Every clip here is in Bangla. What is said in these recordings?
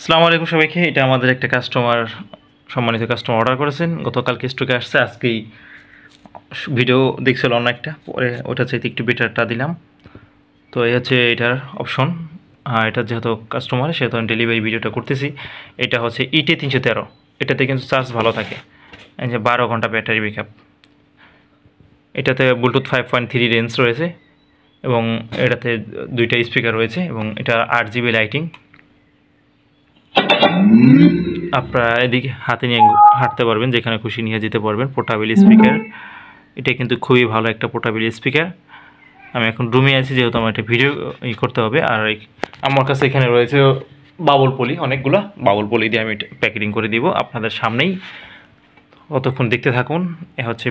আসসালামু আলাইকুম সবাইকে। এটা আমাদের একটা সম্মানিত কাস্টমার অর্ডার করেছেন, গতকালকে স্টকে আসছে, আজকেই ভিডিও দেখছিল অন্য একটা, পরে ওটা চাইতে একটু বেটারটা দিলাম। তো এই হচ্ছে এটার অপশন। এটা যেহেতু কাস্টমার সেহেতু আমি ডেলিভারি ভিডিওটা করতেছি। এটা হচ্ছে ইটে 313, এটাতে কিন্তু চার্জ ভালো থাকে, এই যে 12 ঘন্টা ব্যাটারি ব্যাকআপ। এটাতে ব্লুটুথ 5.3 রেঞ্জ রয়েছে এবং এটাতে 2টা স্পিকার রয়েছে এবং এটা 8 GB লাইটিং। আপনারা এদিকে হাতে নিয়ে হাঁটতে পারবেন, যেখানে খুশি নিয়ে যেতে পারবেন। পোর্টেবল স্পিকার, এটা কিন্তু খুবই ভালো একটা পোর্টেবল স্পিকার। আমি এখন রুমে আছি যেহেতু আমার একটা ভিডিও করতে হবে। আর আমার কাছে এখানে রয়েছে বাবুল পলি, অনেকগুলো বাবুল পলি দিয়ে আমি প্যাকেটিং করে দিব আপনাদের সামনেই। অতক্ষণ দেখতে থাকুন। এ হচ্ছে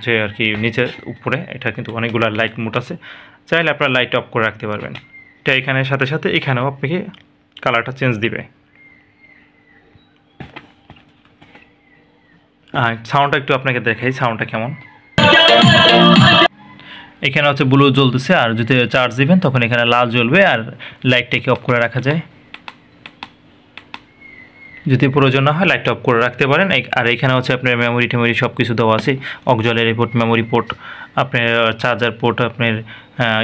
যে আর কি নিচের উপরে এটা কিন্তু অনেকগুলো লাইট মোড আছে, চাইলে আপনারা লাইট অফ করে রাখতে পারবেন। এটা এখানে সাথে সাথে এখানেও আপনাকে কালারটা চেঞ্জ দিবে। সাউন্ডটা একটু আপনাকে দেখাই, সাউন্ডটা কেমন। এখানে হচ্ছে ব্লু জ্বলতেছে, আর যদি চার্জ দিবেন তখন এখানে লাল জ্বলবে, আর লাইটটাকে অফ করে রাখা যায়। যদি প্রয়োজন না হয় লাইটটা অফ করে রাখতে পারেন। আর এখানে হচ্ছে আপনার মেমোরি টেমোরি সব কিছু দেওয়া আছে, অক্সিলারি পোর্ট, মেমোরি পোর্ট, আপনার চার্জার পোর্ট, আপনার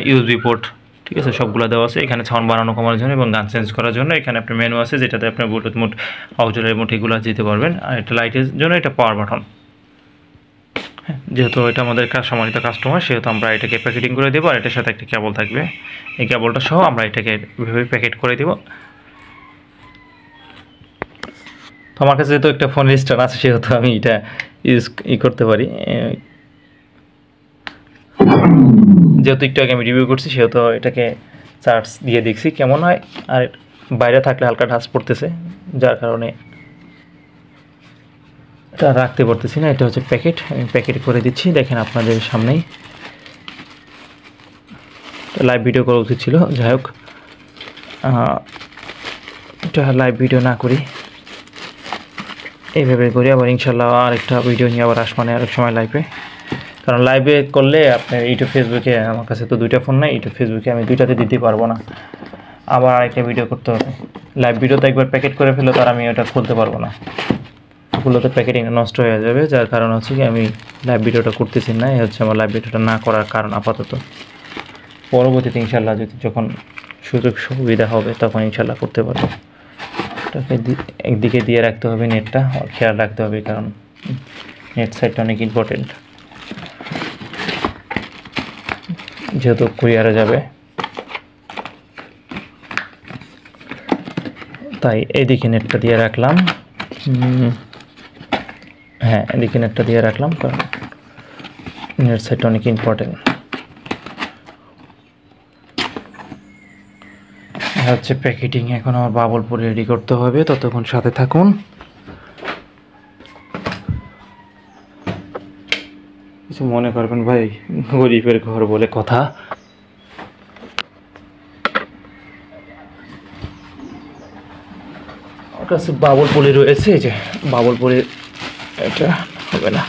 ইউএসবি পোর্ট, ঠিক আছে, সবগুলো দেওয়া আছে। এখানে সাউন্ড বাড়ানো কমানোর জন্য এবং গান চেঞ্জ করার জন্য এখানে আপনার মেনু আছে, যেটাতে আপনার ব্লুটুথ মোড, অক্সিলারি মোড এগুলো দিতে পারবেন। আর এটা লাইটের জন্য এটা পাওয়ার বাটন। হ্যাঁ, যেহেতু এটা আমাদের সম্মানিত কাস্টমার সেহেতু আমরা এটাকে প্যাকেটিং করে দেবো। আর এটার সাথে একটা কেবল থাকবে, এই কেবলটা সহ আমরা এটাকে এভাবে প্যাকেট করে দেবো। তো আমার কাছে যেহেতু একটা ফোন স্ট্যান্ড আছে সেহেতু আমি এটা করতে পারি। যেহেতু একটু আগে আমি রিভিউ করছি সেহেতু এটাকে চার্জ দিয়ে দেখছি কেমন হয়। আর বাইরে থাকলে হালকা ডাস্ট পড়তেছে, যার কারণে এটা রাখতে পারতেছি না। এটা হচ্ছে প্যাকেট, আমি প্যাকেট করে দিচ্ছি, দেখেন আপনাদের সামনেই। লাইভ ভিডিও করা উচিত ছিল, যাই হোক এটা লাইভ ভিডিও না করি, এইভাবে করি। আবার ইনশাল্লাহ আরেকটা ভিডিও নিয়ে আবার আসমানে আরেক সময় লাইভে, কারণ লাইভে করলে আপনার ইউটিউব ফেসবুকে, আমার কাছে তো 2টা ফোন নাই, ইউটিউব ফেসবুকে আমি 2টাতে দিতে পারবো না, আবার আরেকটা ভিডিও করতে হবে। লাইভ ভিডিওতে একবার প্যাকেট করে ফেলে তার আমি ওটা খুলতে পারবো না, ওগুলোতে প্যাকেটিং নষ্ট হয়ে যাবে। যার কারণ হচ্ছে কি আমি লাইভ ভিডিওটা করতেছি না, এই হচ্ছে আমার লাইভ ভিডিওটা না করার কারণ আপাতত। পরবর্তীতে ইনশাল্লাহ যখন সুযোগ সুবিধা হবে তখন ইনশাল্লাহ করতে পারবো। এটাকে একদিকে দিয়ে রাখতে হবে, নেটটা খেয়াল রাখতে হবে, কারণ নেট সাইডটা অনেক ইম্পর্টেন্ট, যেহেতু কুরিয়ারে যাবে। তাই এদিকে নেটটা দিয়ে রাখলাম। হ্যাঁ, এদিকে নেটটা দিয়ে রাখলাম কারণ নেট সাইডটা অনেক ইম্পর্টেন্ট। হচ্ছে প্যাকেটিং, এখন আমার বাবুল পরে রেডি করতে হবে, ততক্ষণ সাথে থাকুন। কিছু মনে করবেন ভাই, গরিবের ঘর বলে কথা। আমার কাছে বাবুল পলি রয়েছে, যে বাবুল পলি, এটা হবে না,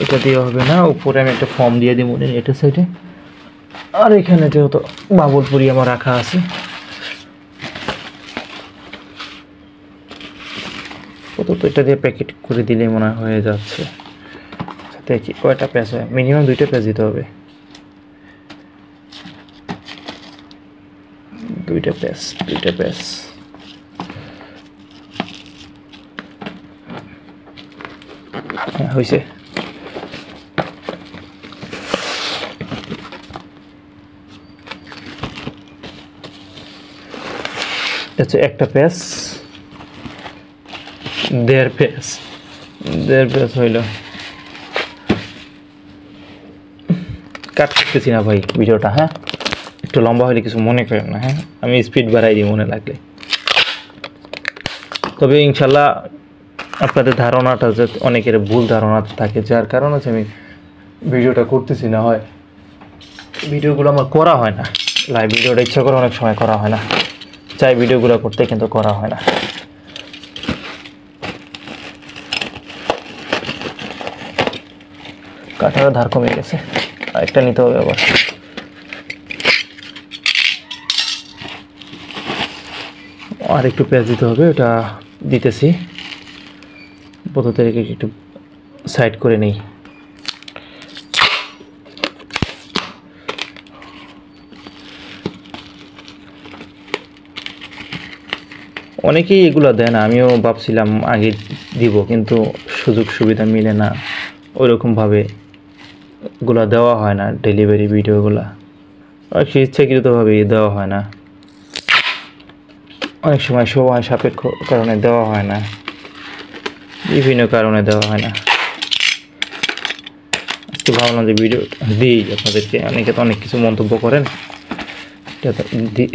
এটা দিয়ে হবে না। উপরে আমি একটা ফর্ম দিয়ে দিই মনে এটা সাইডে। আর এখানে যেহেতু বাবুল পলি আমার রাখা আছে, কত তো এটা দিয়ে প্যাকেট করে দিলে মনে হয়ে যাচ্ছে। দেখি কয়টা পেজ হয়, মিনিমাম 2টা পেজ দিতে হবে, 2টা পেজ। হ্যাঁ, হয়েছে। আচ্ছা, একটা পেজ, 1.5 পেজ হইল। কাট করতেছি না ভাই ভিডিওটা, হ্যাঁ, একটু লম্বা হলে কিছু মনে করেন না। হ্যাঁ, আমি স্পিড বাড়াই দিই মনে লাগলে। তবে ইনশাল্লাহ আপনাদের ধারণাটা যে অনেকের ভুল ধারণা থাকে, যার কারণে হচ্ছে আমি ভিডিওটা করতেছি না, হয় ভিডিওগুলো আমার করা হয় না। লাইভ ভিডিওটা ইচ্ছা করে অনেক সময় করা হয় না, চাই ভিডিওগুলো করতে কিন্তু করা হয় না। কাঠার ধার কমে গেছে, আরেকটা নিতে হবে আবার। আর একটু পেঁয়াজ দিতে হবে, ওটা দিতেছি। প্রথমে একটু সাইড করে নেই। অনেকেই এগুলো দেয় না, আমিও ভাবছিলাম আগে দিব, কিন্তু সুযোগ সুবিধা মিলে না, ওইরকমভাবে এগুলো দেওয়া হয় না। ডেলিভারি ভিডিওগুলো ইচ্ছাকৃতভাবে দেওয়া হয় না, অনেক সময় সময় সাপেক্ষ কারণে দেওয়া হয় না, বিভিন্ন কারণে দেওয়া হয় না। আজকে ভাবলাম যে ভিডিও দিই আপনাদেরকে, অনেকে তো অনেক কিছু মন্তব্য করেন,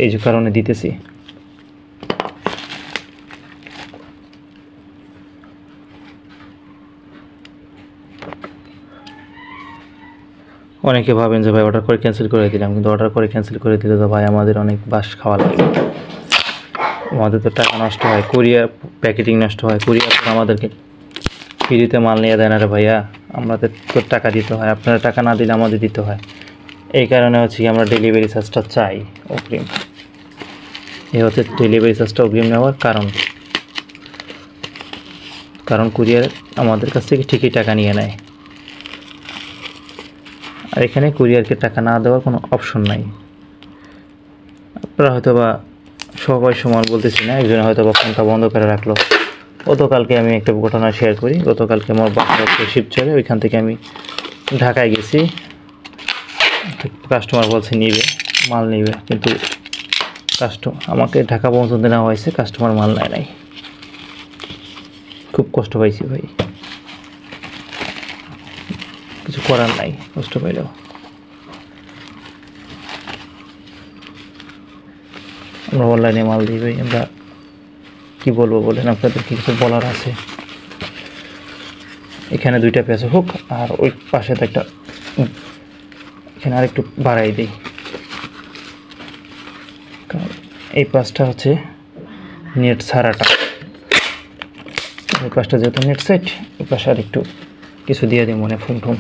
এই যে কারণে দিতেছি। অনেকে ভাবেন যে ভাই অর্ডার করে ক্যান্সেল করে দিলাম, কিন্তু অর্ডার করে ক্যান্সেল করে দিলে তো ভাই আমাদের অনেক বাস খাওয়া লাগে, আমাদের তো টাকা নষ্ট হয়, কুরিয়ার প্যাকেটিং নষ্ট হয়, কুরিয়ার আমাদেরকে ফ্রিতে মাল নিয়ে দেয় না রে ভাইয়া, আমাদের তো টাকা দিতে হয়, আপনারা টাকা না দিলে আমাদের দিতে হয়। এই কারণে হচ্ছে কি আমরা ডেলিভারি চার্জটা চাই অগ্রিম। এ হচ্ছে ডেলিভারি চার্জটা অগ্রিম নেওয়ার কারণ কুরিয়ার আমাদের কাছ থেকে ঠিকই টাকা নিয়ে নেয়, আর এখানে কুরিয়ারকে টাকা না দেওয়ার কোনো অপশন নাই। আপনারা হয়তো বা সবাই সমান বলতেছি না, একজনে হয়তো বা ফোনটা বন্ধ করে রাখলো। গতকালকে আমি একটা ঘটনা শেয়ার করি। গতকালকে আমার বাসার শিবচরে, ওইখান থেকে আমি ঢাকায় গেছি, কাস্টমার বলছে নিবে, মাল নিবে, কিন্তু আমাকে ঢাকা পর্যন্ত নেওয়া হয়েছে, কাস্টমার মাল নেয় নাই। খুব কষ্ট পাইছি ভাই, কিছু করার নাই, কষ্ট পাইলেও। আমরা অনলাইনে মাল দিই ভাই, আমরা কি বলবো বলেন, আপনাদের কি কিছু বলার আছে? এখানে 2টা পেঁয়াজ হোক, আর ওই পাশে তো একটা, এখানে আরেকটু বাড়াই দিই, কারণ এই পাশটা হচ্ছে নেট ছাড়াটা, ওই পাশটা যেহেতু নেট সেট, ওই পাশে আর একটু কিছু দিয়ে দিই মনে ফোন টোন।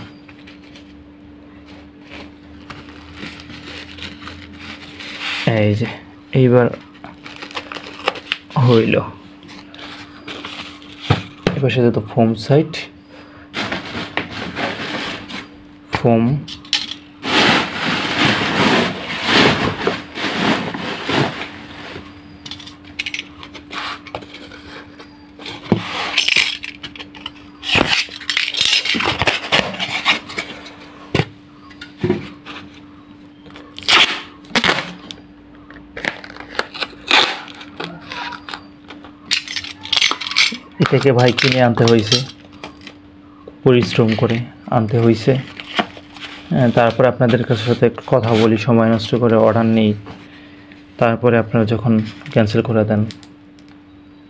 এই যে এইবার হইল, এবার সাথে তো ফোম সাইট, ফোম এটাকে ভাই কিনে আনতে হয়েছে, পরিশ্রম করে আনতে হয়েছে। তারপরে আপনাদের সাথে কথা বলি, সময় নষ্ট করে অর্ডার নেই, তারপরে আপনারা যখন ক্যান্সেল করে দেন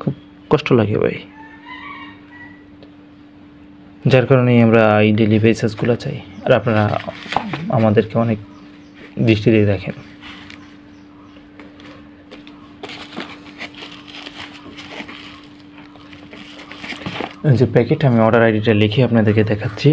খুব কষ্ট লাগে ভাই। যার কারণেই আমরা এই ডেলিভারি চার্জগুলো চাই, আর আপনারা আমাদেরকে অনেক দৃষ্টি দিয়ে দেখেন। যে প্যাকেট, আমি অর্ডার আইডিটা লিখে আপনাদেরকে দেখাচ্ছি।